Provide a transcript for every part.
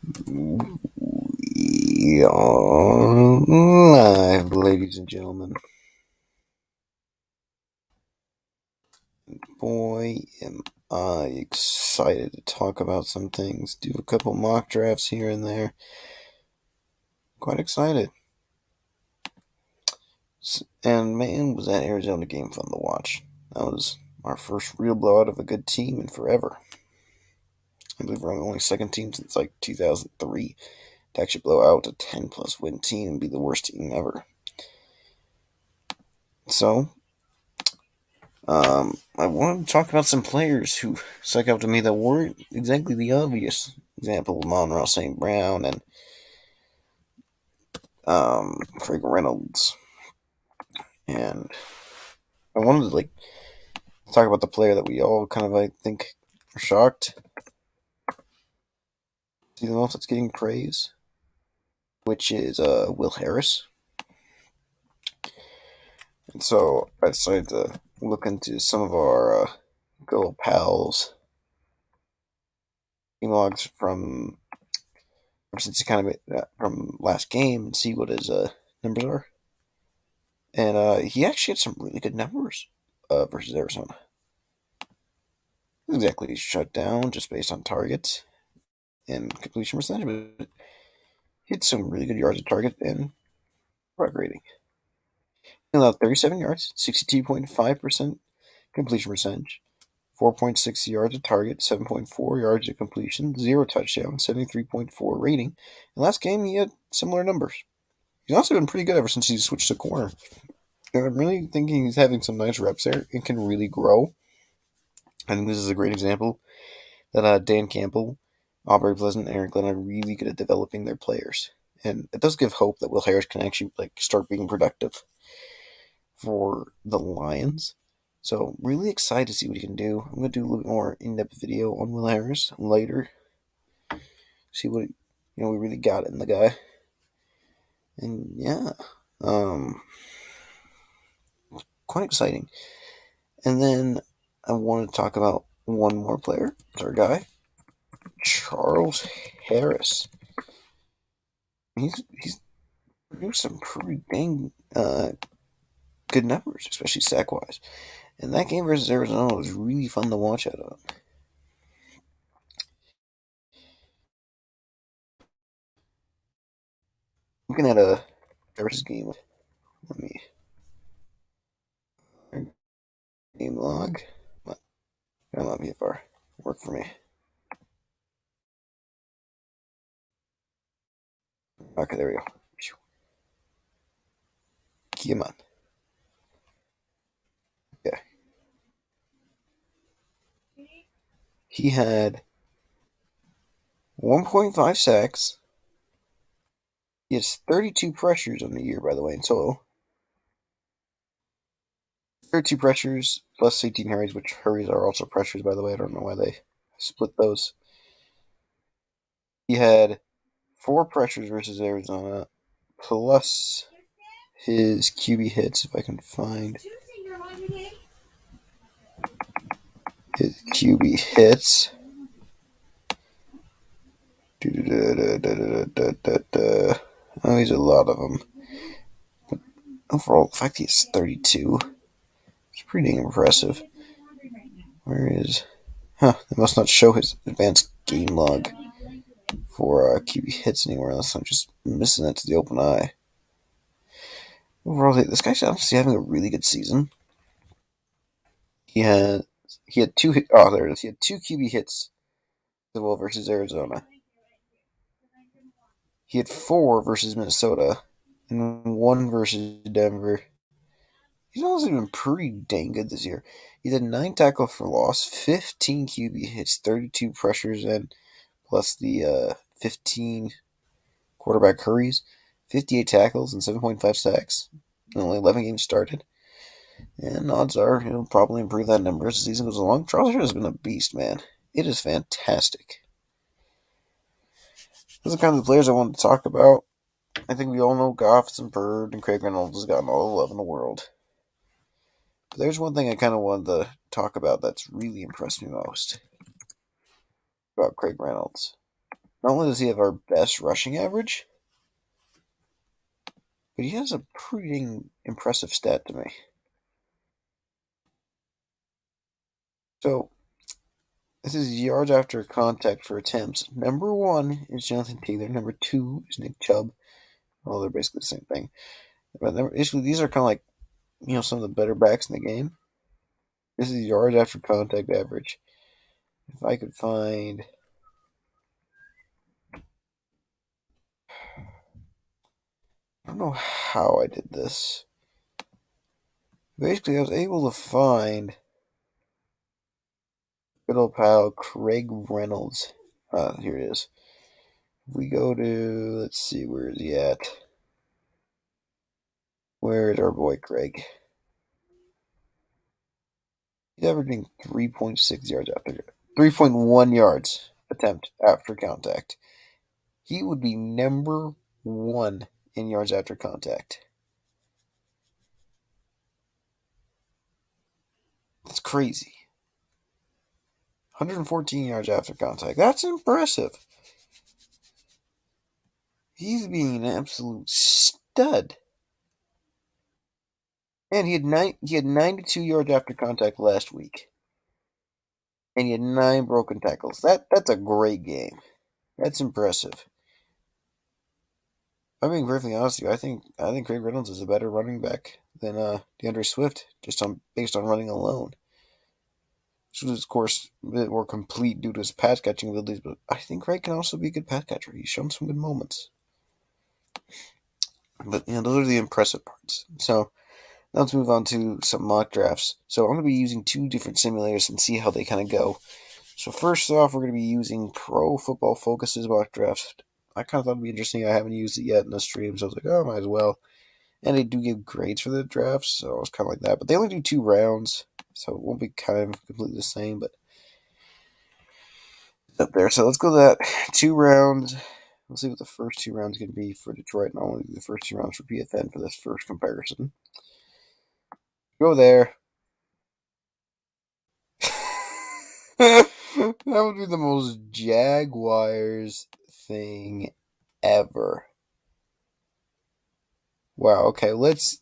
We are live, ladies and gentlemen. Boy, am I excited to talk about some things, do a couple mock drafts here and there. Quite excited. And man, was that Arizona game fun to watch. That was our first real blowout of a good team in forever. I believe we're the only second team since like 2003 to actually blow out a 10 plus win team and be the worst team ever. So, I want to talk about some players who stuck out to me that weren't exactly the obvious example. Monroe St. Brown and Craig Reynolds. And I wanted to talk about the player that we all kind of I think are shocked. See the most that's getting praise, which is Will Harris. And so I decided to look into some of our good old pals game logs from since he kind of from last game and see what his numbers are. And he actually had some really good numbers versus Arizona. Exactly shut down just based on targets and completion percentage, but he had some really good yards at target and ruck rating. He allowed 37 yards, 62.5% completion percentage, 4.6 yards at target, 7.4 yards at completion, 0 touchdown, 73.4 rating. And last game, he had similar numbers. He's also been pretty good ever since he switched to corner. And I'm really thinking he's having some nice reps there and can really grow. I think this is a great example that Dan Campbell, Aubrey Pleasant, and Eric Glenn are really good at developing their players. And it does give hope that Will Harris can actually start being productive for the Lions. So really excited to see what he can do. I'm gonna do a little bit more in-depth video on Will Harris later. See what we really got in the guy. And yeah. Quite exciting. And then I want to talk about one more player. It's our guy, Charles Harris. He's produced some pretty dang good numbers, especially sack wise. And that game versus Arizona was really fun to watch out of. Looking at a Harris game, let me game log. Come on, BFR, work for me. Okay, there we go. Come on. Okay. He had 1.5 sacks. He has 32 pressures on the year, by the way, in total. 32 pressures plus 18 hurries, which hurries are also pressures, by the way. I don't know why they split those. He had 4 pressures versus Arizona, plus his QB hits, if I can find his QB hits. Oh, he's a lot of them. But overall, the fact he has 32 is pretty impressive. Where is... They must not show his advanced game log for QB hits anywhere else. I'm just missing it to the open eye. Overall, this guy's honestly having a really good season. He had two hit. Oh, there it is. He had 2 QB hits as well versus Arizona. He had 4 versus Minnesota and 1 versus Denver. He's honestly been pretty dang good this year. He had 9 tackles for loss, 15 QB hits, 32 pressures, and plus the 15 quarterback hurries, 58 tackles, and 7.5 sacks. And only 11 games started. And odds are he'll probably improve that number as the season goes along. Charles Harris has been a beast, man. It is fantastic. Those are the kinds of players I wanted to talk about. I think we all know Goff and Bird and Craig Reynolds has gotten all the love in the world. But there's one thing I kind of wanted to talk about that's really impressed me most about Craig Reynolds. Not only does he have our best rushing average, but he has a pretty impressive stat to me. So, this is yards after contact for attempts. Number 1 is Jonathan Taylor. Number 2 is Nick Chubb. Well, they're basically the same thing. But basically, these are kind of like, some of the better backs in the game. This is yards after contact average. If I could find... I don't know how I did this. Basically, I was able to find good old pal Craig Reynolds. Here it is. If we go to, let's see, where is he at? Where is our boy Craig? He's averaging 3.6 yards after 3.1 yards attempt after contact. He would be number 1 in yards after contact. That's crazy. 114 yards after contact. That's impressive. He's being an absolute stud. And he had 92 yards after contact last week. And he had 9 broken tackles. That's a great game. That's impressive. I'm being perfectly honest with you. I think Craig Reynolds is a better running back than DeAndre Swift, based on running alone. Swift is, of course, a bit more complete due to his pass catching abilities, but I think Craig can also be a good pass catcher. He's shown some good moments. But those are the impressive parts. So now let's move on to some mock drafts. So I'm going to be using 2 different simulators and see how they kind of go. So first off, we're going to be using Pro Football Focus's mock draft. I kind of thought it'd be interesting. I haven't used it yet in the stream, so I was like, oh, might as well. And they do give grades for the drafts, so I was kind of like that. But they only do 2 rounds, so it won't be kind of completely the same, but up there. So let's go to that 2 rounds. Let's see what the first 2 rounds can be for Detroit, and I'll only do the first 2 rounds for PFN for this first comparison. Go there. That would be the most Jaguars thing ever. Wow, okay, that's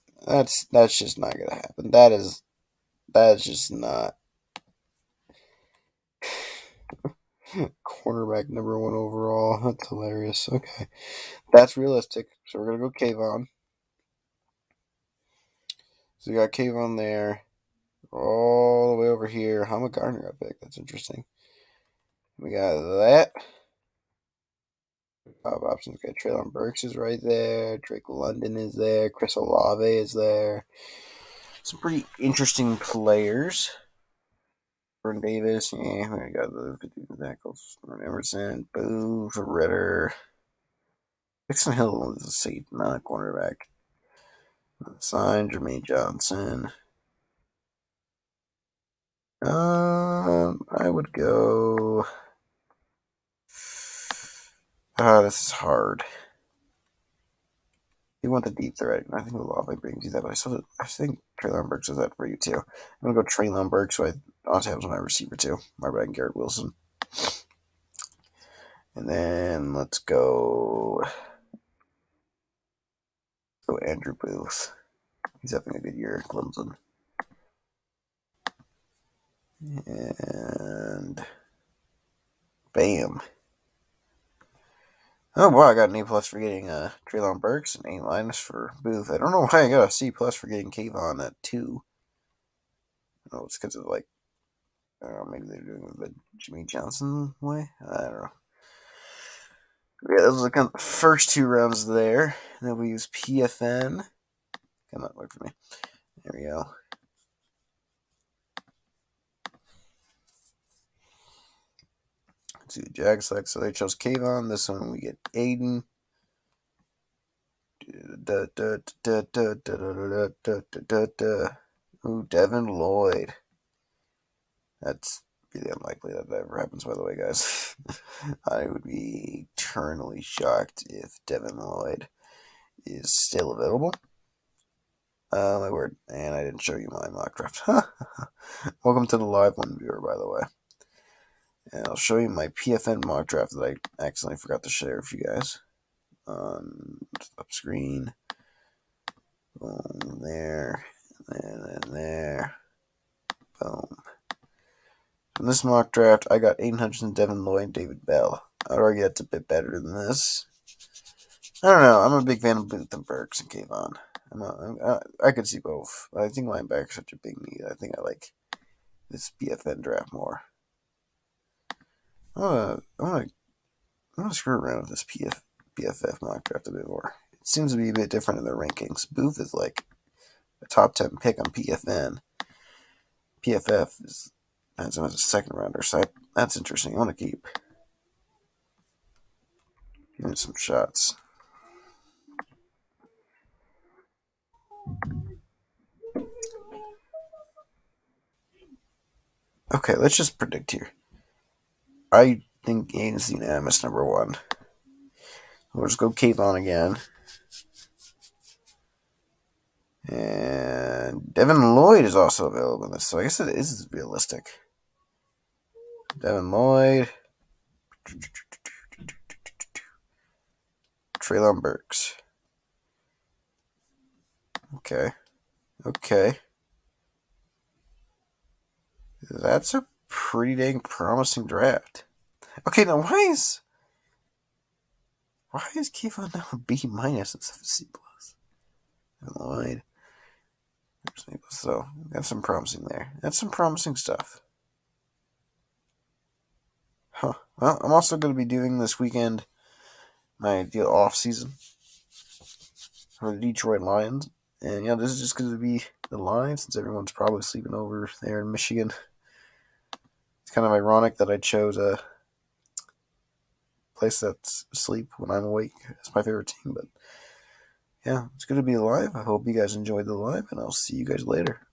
just not gonna happen. That's just not. Cornerback number 1 overall. That's hilarious. Okay. That's realistic. So we're gonna go Kayvon. So we got Kayvon there. All the way over here. Hamid Gardner got picked. That's interesting. We got that. Top options. We got Treylon Burks is right there. Drake London is there. Chris Olave is there. Some pretty interesting players. Jordan Davis, yeah, we got the 15 tackles. Emerson, Boo, Ritter. Dixon Hill is a safety, not a cornerback. Sign Jermaine Johnson. I would go. This is hard. You want the deep threat. I think Olave brings you that, but I think Treylon Burks does that for you too. I'm gonna go Treylon Burks, so I also have my receiver too. My bad, Garrett Wilson. And then let's go Andrew Booth. He's having a good year at Clemson. And bam. Oh boy, I got an A+ for getting Treylon Burks and A- for Booth. I don't know why I got a C+ for getting Kayvon at 2. Oh, it's because of maybe they're doing it the Jimmy Johnson way. I don't know. Yeah, those are the first 2 rounds there. And then we use PFN. Come on, wait for me. There we go. Let's see the Jag select. So they chose Kayvon. This one we get Aiden. Ooh, Devin Lloyd. That's really unlikely that ever happens, by the way, guys. I would be eternally shocked if Devin Lloyd is still available. My word. And I didn't show you my mock draft. Welcome to the live one viewer, by the way. And I'll show you my PFN mock draft that I accidentally forgot to share with you guys. Up screen. Boom, there. And then there. Boom. In this mock draft, I got Aiden Hutchinson, Devin Lloyd, and David Bell. I'd argue that's a bit better than this. I don't know. I'm a big fan of Booth and Burks and Kayvon. I could see both. I think linebacker's such a big need. I think I like this PFN draft more. I'm gonna screw around with this PFF mock draft a bit more. It seems to be a bit different in their rankings. Booth is like a top 10 pick on PFN. PFF has him as a second rounder, so that's interesting. I want to keep giving some shots. Okay, let's just predict here. I think Aiden's the unanimous number one. We'll just go Kayvon again. And Devin Lloyd is also available in this, so I guess it is realistic. Devin Lloyd. Treylon Burks. Okay. That's a pretty dang promising draft. Okay, now why is Kayvon now a B minus instead of a C plus? Devin Lloyd. So that's some promising there. That's some promising stuff. Huh. Well, I'm also going to be doing this weekend my ideal off season for the Detroit Lions. And yeah, this is just going to be the Lions since everyone's probably sleeping over there in Michigan. It's kind of ironic that I chose a place that's asleep when I'm awake. It's my favorite team, but yeah, it's going to be live. I hope you guys enjoyed the live, and I'll see you guys later.